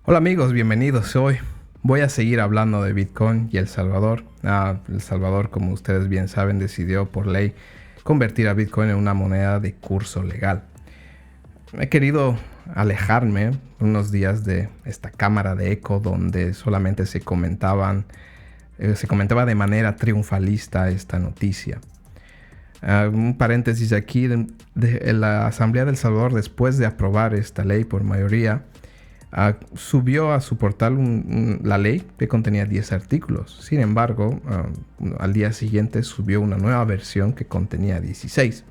Hola amigos, bienvenidos. Hoy voy a seguir hablando de Bitcoin y El Salvador. El Salvador, como ustedes bien saben, decidió por ley convertir a Bitcoin en una moneda de curso legal. He querido alejarme unos días de esta cámara de eco donde solamente se comentaba de manera triunfalista esta noticia. Un paréntesis aquí, en la Asamblea de El Salvador, después de aprobar esta ley por mayoría, subió a su portal la ley que contenía 10 artículos. Sin embargo, al día siguiente subió una nueva versión que contenía 16.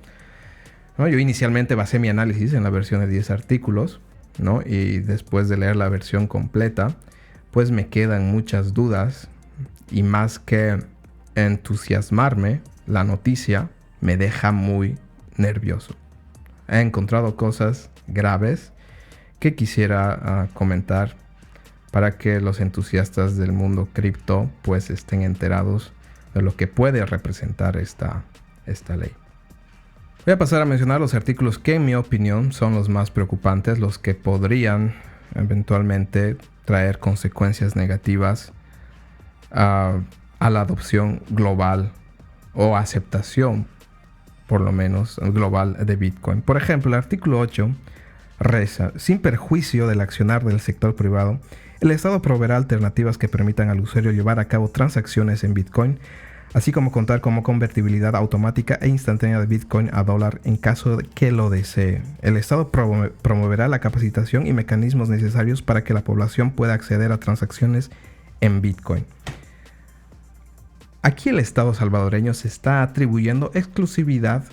¿No? Yo inicialmente basé mi análisis en la versión de 10 artículos, ¿no? Y después de leer la versión completa, pues me quedan muchas dudas y más que entusiasmarme, la noticia me deja muy nervioso. He encontrado cosas graves que quisiera comentar para que los entusiastas del mundo cripto pues estén enterados de lo que puede representar esta ley. Voy a pasar a mencionar los artículos que en mi opinión son los más preocupantes, los que podrían eventualmente traer consecuencias negativas a la adopción global o aceptación por lo menos global de Bitcoin. Por ejemplo, el artículo 8 reza: sin perjuicio del accionar del sector privado, el Estado proveerá alternativas que permitan al usuario llevar a cabo transacciones en Bitcoin, así como contar con convertibilidad automática e instantánea de Bitcoin a dólar en caso de que lo desee. El Estado promoverá la capacitación y mecanismos necesarios para que la población pueda acceder a transacciones en Bitcoin. Aquí el Estado salvadoreño se está atribuyendo exclusividad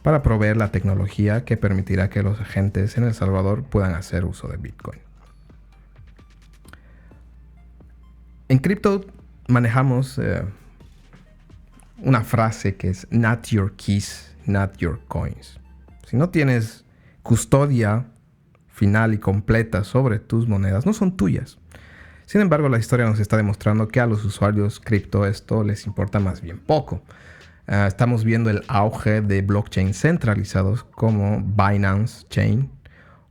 para proveer la tecnología que permitirá que los agentes en El Salvador puedan hacer uso de Bitcoin. En cripto manejamos una frase que es "not your keys, not your coins". Si no tienes custodia final y completa sobre tus monedas, no son tuyas. Sin embargo, la historia nos está demostrando que a los usuarios cripto esto les importa más bien poco. Estamos viendo el auge de blockchains centralizados como Binance Chain,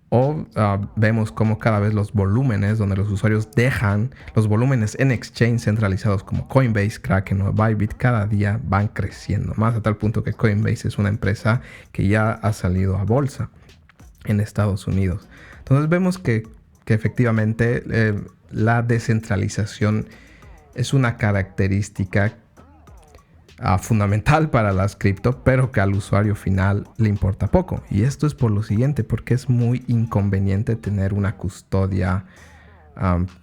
o vemos como cada vez los volúmenes donde los usuarios dejan los volúmenes en exchange centralizados como Coinbase, Kraken o Bybit cada día van creciendo más, a tal punto que Coinbase es una empresa que ya ha salido a bolsa en Estados Unidos. Entonces vemos que efectivamente la descentralización es una característica fundamental para las cripto, pero que al usuario final le importa poco. Y esto es por lo siguiente, porque es muy inconveniente tener una custodia,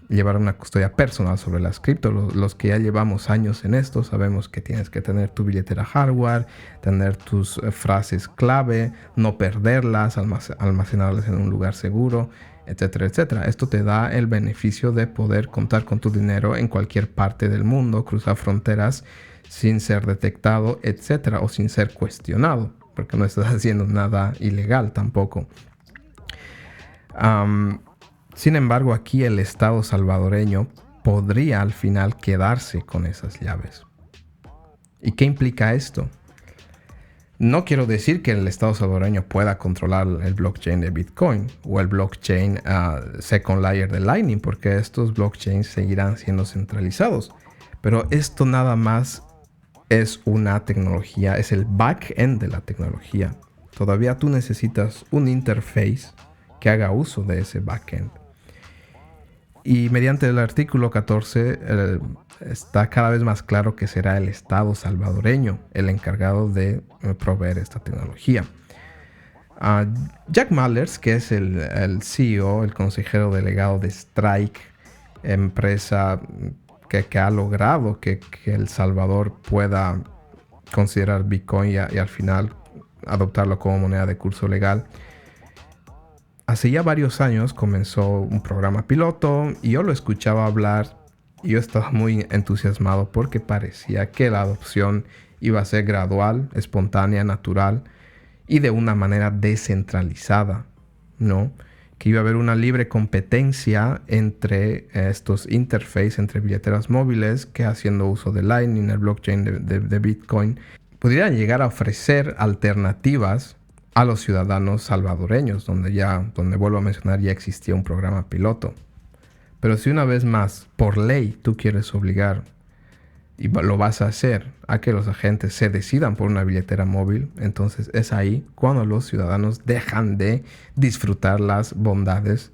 llevar una custodia personal sobre las cripto. Los que ya llevamos años en esto sabemos que tienes que tener tu billetera hardware, tener tus frases clave, no perderlas, almacenarlas en un lugar seguro, etcétera, etcétera. Esto te da el beneficio de poder contar con tu dinero en cualquier parte del mundo, cruzar fronteras sin ser detectado, etcétera, o sin ser cuestionado, porque no estás haciendo nada ilegal tampoco. Sin embargo, aquí el Estado salvadoreño podría al final quedarse con esas llaves. ¿Y qué implica esto? No quiero decir que el Estado salvadoreño pueda controlar el blockchain de Bitcoin o el blockchain second layer de Lightning, porque estos blockchains seguirán siendo centralizados. Pero esto nada más es una tecnología, es el back-end de la tecnología. Todavía tú necesitas un interface que haga uso de ese back-end. Y mediante el artículo 14 está cada vez más claro que será el Estado salvadoreño el encargado de proveer esta tecnología. Jack Mallers, que es el CEO, el consejero delegado de Strike, empresa que ha logrado que El Salvador pueda considerar Bitcoin y al final adoptarlo como moneda de curso legal. Hace ya varios años comenzó un programa piloto y yo lo escuchaba hablar y yo estaba muy entusiasmado porque parecía que la adopción iba a ser gradual, espontánea, natural y de una manera descentralizada, ¿no? Que iba a haber una libre competencia entre estos interfaces, entre billeteras móviles que, haciendo uso de Lightning, el blockchain de Bitcoin, pudieran llegar a ofrecer alternativas a los ciudadanos salvadoreños, donde vuelvo a mencionar, ya existía un programa piloto. Pero si una vez más, por ley, tú quieres obligar, y lo vas a hacer, a que los agentes se decidan por una billetera móvil, entonces es ahí cuando los ciudadanos dejan de disfrutar las bondades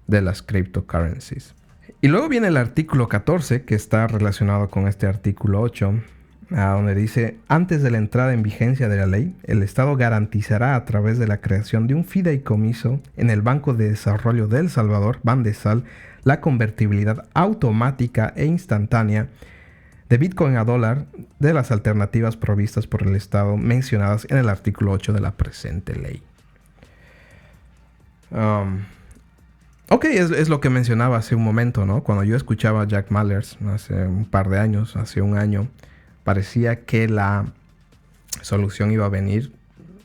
de las cryptocurrencies. Y luego viene el artículo 14, que está relacionado con este artículo 8, donde dice: antes de la entrada en vigencia de la ley, el Estado garantizará a través de la creación de un fideicomiso en el Banco de Desarrollo de El Salvador, Bandesal, la convertibilidad automática e instantánea de Bitcoin a dólar de las alternativas provistas por el Estado mencionadas en el artículo 8 de la presente ley. Ok, es lo que mencionaba hace un momento, ¿no? Cuando yo escuchaba a Jack Mallers hace un par de años, hace un año, parecía que la solución iba a venir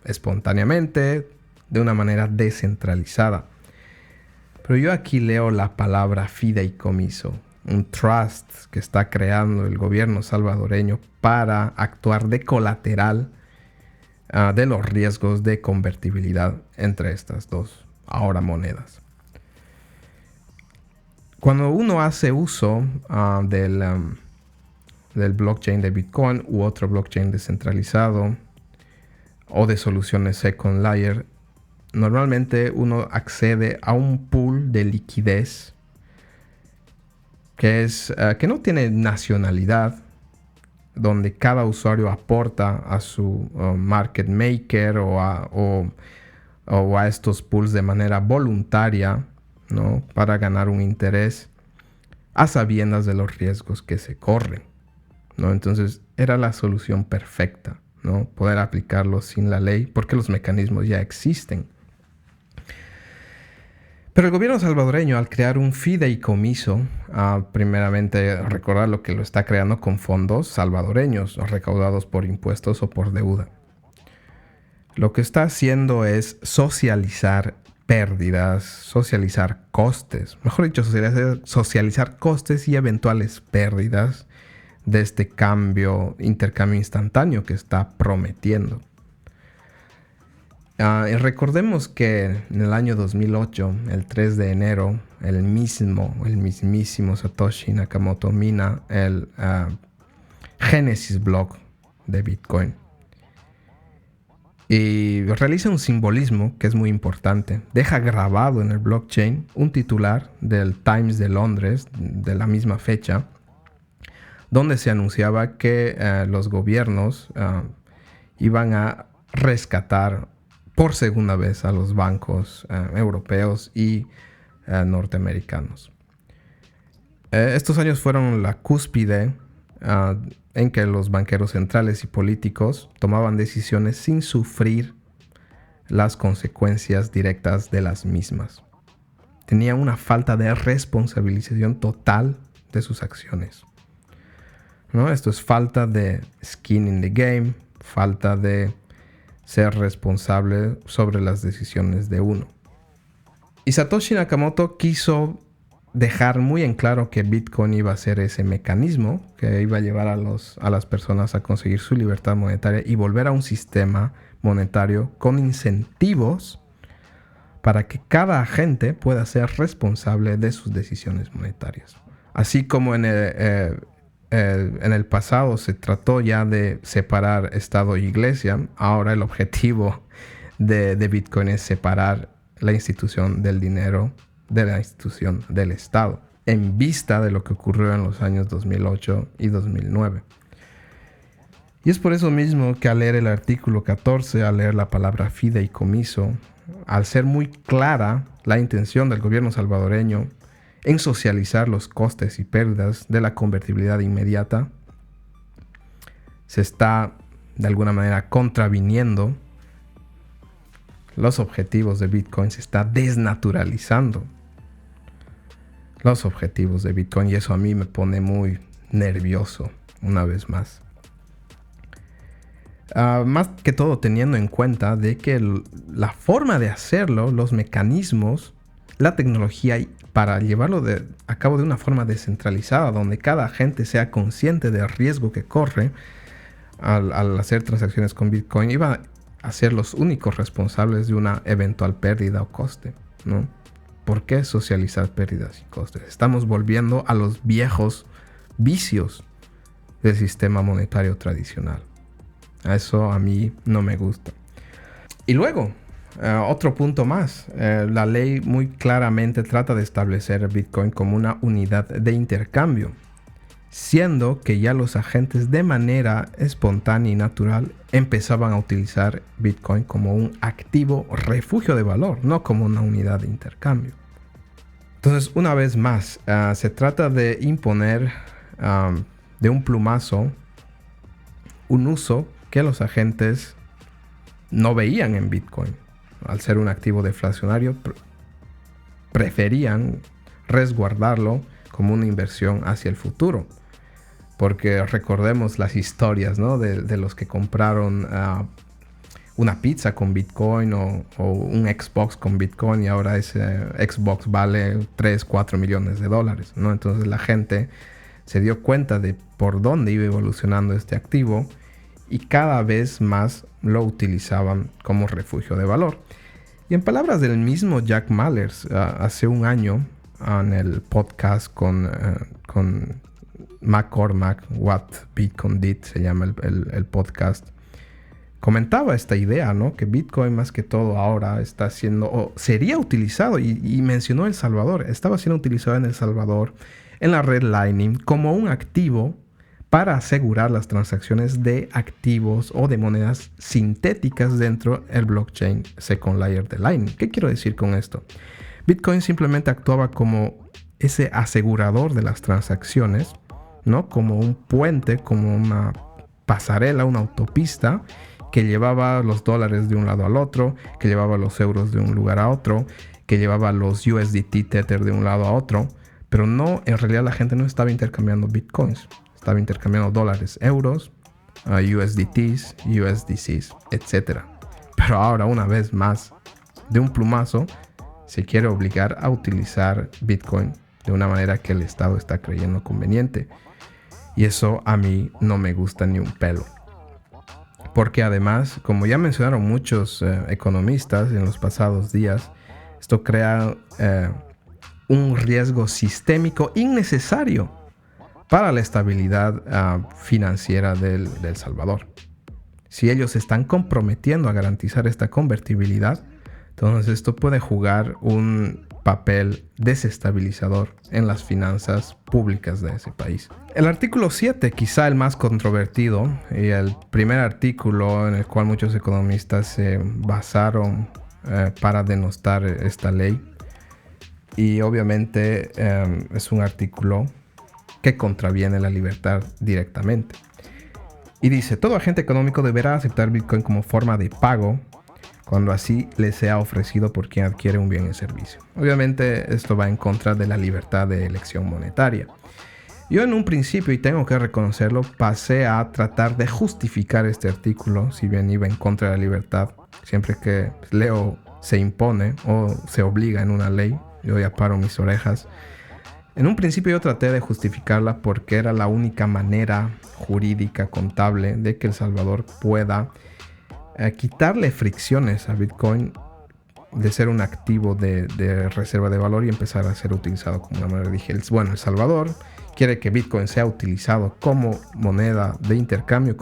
espontáneamente, de una manera descentralizada. Pero yo aquí leo la palabra fideicomiso, un trust que está creando el gobierno salvadoreño para actuar de colateral de los riesgos de convertibilidad entre estas dos ahora monedas. Cuando uno hace uso del blockchain de Bitcoin u otro blockchain descentralizado o de soluciones second layer, normalmente uno accede a un pool de liquidez que no tiene nacionalidad, donde cada usuario aporta a su market maker o a estos pools de manera voluntaria, ¿no? Para ganar un interés a sabiendas de los riesgos que se corren, ¿no? Entonces era la solución perfecta, ¿no? Poder aplicarlo sin la ley, porque los mecanismos ya existen. Pero el gobierno salvadoreño, al crear un fideicomiso, primeramente recordar lo que lo está creando con fondos salvadoreños recaudados por impuestos o por deuda. Lo que está haciendo es socializar pérdidas, socializar costes, mejor dicho, socializar costes y eventuales pérdidas de este intercambio instantáneo que está prometiendo. Y recordemos que en el año 2008, el 3 de enero, el mismísimo Satoshi Nakamoto mina el Genesis block de Bitcoin. Y realiza un simbolismo que es muy importante. Deja grabado en el blockchain un titular del Times de Londres de la misma fecha, donde se anunciaba que los gobiernos iban a rescatar por segunda vez a los bancos europeos y norteamericanos. Estos años fueron la cúspide en que los banqueros centrales y políticos tomaban decisiones sin sufrir las consecuencias directas de las mismas. Tenían una falta de responsabilización total de sus acciones, ¿no? Esto es falta de skin in the game, falta de ser responsable sobre las decisiones de uno. Y Satoshi Nakamoto quiso dejar muy en claro que Bitcoin iba a ser ese mecanismo que iba a llevar a las personas a conseguir su libertad monetaria y volver a un sistema monetario con incentivos para que cada agente pueda ser responsable de sus decisiones monetarias. Así como en el pasado se trató ya de separar Estado e Iglesia, ahora el objetivo de Bitcoin es separar la institución del dinero de la institución del Estado, en vista de lo que ocurrió en los años 2008 y 2009. Y es por eso mismo que al leer el artículo 14, al leer la palabra fideicomiso, al ser muy clara la intención del gobierno salvadoreño en socializar los costes y pérdidas de la convertibilidad inmediata, se está de alguna manera contraviniendo los objetivos de Bitcoin, se está desnaturalizando los objetivos de Bitcoin, y eso a mí me pone muy nervioso una vez más. Más que todo teniendo en cuenta de que la forma de hacerlo, los mecanismos, la tecnología para llevarlo a cabo de una forma descentralizada, donde cada agente sea consciente del riesgo que corre al hacer transacciones con Bitcoin, iba a ser los únicos responsables de una eventual pérdida o coste, ¿no? ¿Por qué socializar pérdidas y costes? Estamos volviendo a los viejos vicios del sistema monetario tradicional. Eso a mí no me gusta. Y luego, otro punto más. La ley muy claramente trata de establecer el Bitcoin como una unidad de intercambio, siendo que ya los agentes de manera espontánea y natural empezaban a utilizar Bitcoin como un activo refugio de valor, no como una unidad de intercambio. Entonces, una vez más, se trata de imponer de un plumazo un uso que los agentes no veían en Bitcoin. Al ser un activo deflacionario, preferían resguardarlo como una inversión hacia el futuro. Porque recordemos las historias, ¿no? de los que compraron una pizza con Bitcoin o un Xbox con Bitcoin, y ahora ese Xbox vale 3, 4 millones de dólares, ¿no? Entonces la gente se dio cuenta de por dónde iba evolucionando este activo y cada vez más lo utilizaban como refugio de valor. Y en palabras del mismo Jack Mallers, hace un año en el podcast con McCormack, What Bitcoin Did, se llama el podcast, comentaba esta idea, ¿no? Que Bitcoin más que todo ahora está siendo, o sería utilizado, y mencionó El Salvador, estaba siendo utilizado en El Salvador, en la red Lightning, como un activo para asegurar las transacciones de activos o de monedas sintéticas dentro del blockchain Second Layer de Lightning. ¿Qué quiero decir con esto? Bitcoin simplemente actuaba como ese asegurador de las transacciones, ¿no? Como un puente, como una pasarela, una autopista que llevaba los dólares de un lado al otro, que llevaba los euros de un lugar a otro, que llevaba los USDT Tether de un lado a otro, pero no, en realidad la gente no estaba intercambiando bitcoins, estaba intercambiando dólares, euros, USDTs, USDCs, etc. Pero ahora, una vez más, de un plumazo, se quiere obligar a utilizar Bitcoin de una manera que el Estado está creyendo conveniente. Y eso a mí no me gusta ni un pelo. Porque además, como ya mencionaron muchos economistas en los pasados días, esto crea un riesgo sistémico innecesario para la estabilidad financiera del Salvador. Si ellos se están comprometiendo a garantizar esta convertibilidad, entonces esto puede jugar un papel desestabilizador en las finanzas públicas de ese país. El artículo 7, quizá el más controvertido y el primer artículo en el cual muchos economistas se basaron para denostar esta ley. Y obviamente es un artículo que contraviene la libertad directamente. Y dice, todo agente económico deberá aceptar Bitcoin como forma de pago cuando así le sea ofrecido por quien adquiere un bien o servicio. Obviamente esto va en contra de la libertad de elección monetaria. Yo en un principio, y tengo que reconocerlo, pasé a tratar de justificar este artículo, si bien iba en contra de la libertad. Siempre que leo se impone o se obliga en una ley, yo ya paro mis orejas. En un principio yo traté de justificarla porque era la única manera jurídica, contable, de que El Salvador pueda quitarle fricciones a Bitcoin de ser un activo de reserva de valor y empezar a ser utilizado como una moneda. Dije, bueno, El Salvador quiere que Bitcoin sea utilizado como moneda de intercambio,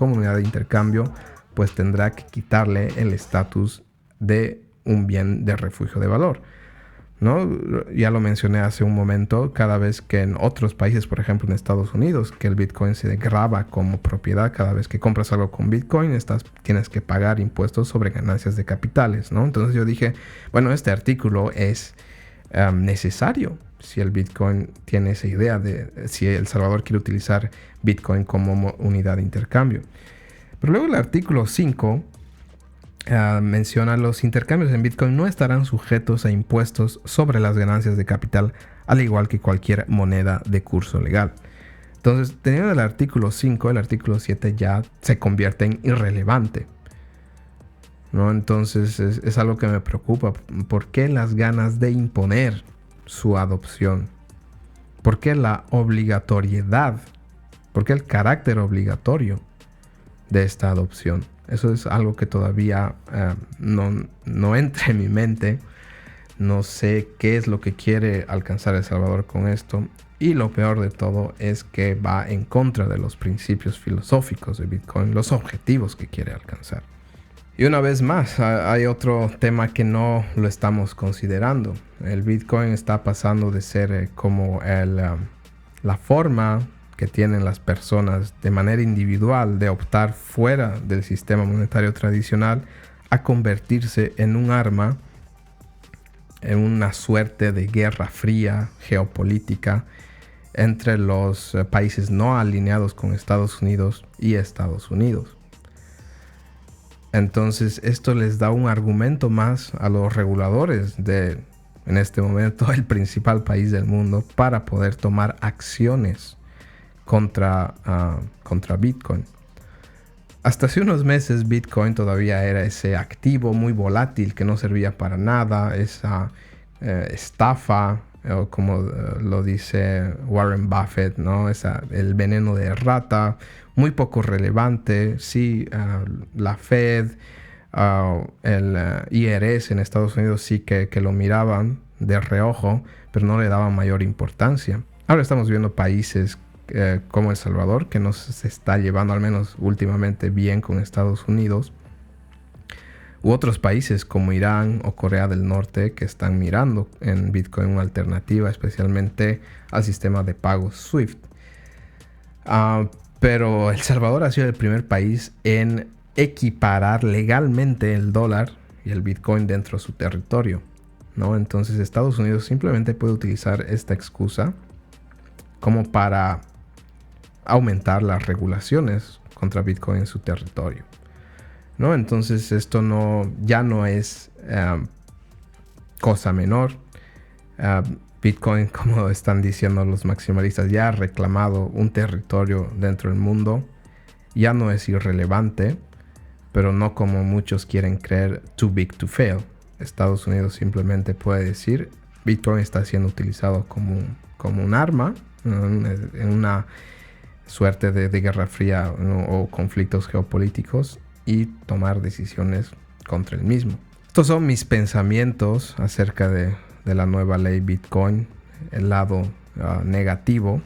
pues tendrá que quitarle el estatus de un bien de refugio de valor, ¿no? Ya lo mencioné hace un momento, cada vez que en otros países, por ejemplo en Estados Unidos, que el Bitcoin se graba como propiedad, cada vez que compras algo con Bitcoin, tienes que pagar impuestos sobre ganancias de capitales, ¿no? Entonces yo dije, bueno, este artículo es necesario si el Bitcoin tiene esa idea de si El Salvador quiere utilizar Bitcoin como unidad de intercambio. Pero luego el artículo 5 menciona los intercambios en Bitcoin no estarán sujetos a impuestos sobre las ganancias de capital, al igual que cualquier moneda de curso legal. Entonces, teniendo el artículo 5, el artículo 7 ya se convierte en irrelevante, ¿no? Entonces es algo que me preocupa. ¿Por qué las ganas de imponer su adopción? ¿Por qué la obligatoriedad? ¿Por qué el carácter obligatorio de esta adopción? Eso es algo que todavía no entra en mi mente. No sé qué es lo que quiere alcanzar El Salvador con esto. Y lo peor de todo es que va en contra de los principios filosóficos de Bitcoin, los objetivos que quiere alcanzar. Y una vez más, hay otro tema que no lo estamos considerando. El Bitcoin está pasando de ser como la forma que tienen las personas de manera individual de optar fuera del sistema monetario tradicional a convertirse en un arma, en una suerte de guerra fría geopolítica entre los países no alineados con Estados Unidos y Estados Unidos. Entonces esto les da un argumento más a los reguladores de, en este momento, el principal país del mundo para poder tomar acciones contra Bitcoin. Hasta hace unos meses Bitcoin todavía era ese activo muy volátil que no servía para nada, esa estafa, o como lo dice Warren Buffett, ¿no? El veneno de rata, muy poco relevante. Sí, la Fed, el IRS en Estados Unidos sí que lo miraban de reojo, pero no le daban mayor importancia. Ahora estamos viendo países como El Salvador, que no se está llevando, al menos últimamente, bien con Estados Unidos, u otros países como Irán o Corea del Norte que están mirando en Bitcoin una alternativa, especialmente al sistema de pagos SWIFT. Pero El Salvador ha sido el primer país en equiparar legalmente el dólar y el Bitcoin dentro de su territorio, ¿no? Entonces Estados Unidos simplemente puede utilizar esta excusa como para aumentar las regulaciones contra Bitcoin en su territorio, ¿no? Entonces esto ya no es cosa menor. Bitcoin, como están diciendo los maximalistas, ya ha reclamado un territorio dentro del mundo. Ya no es irrelevante, pero no como muchos quieren creer, too big to fail. Estados Unidos simplemente puede decir, Bitcoin está siendo utilizado como un arma en una suerte de guerra fría, ¿no? O conflictos geopolíticos, y tomar decisiones contra el mismo. Estos son mis pensamientos acerca de la nueva ley Bitcoin, el lado negativo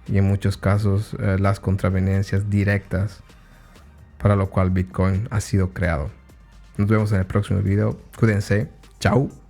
y en muchos casos las contraveniencias directas para lo cual Bitcoin ha sido creado. Nos vemos en el próximo video. Cuídense. Chao.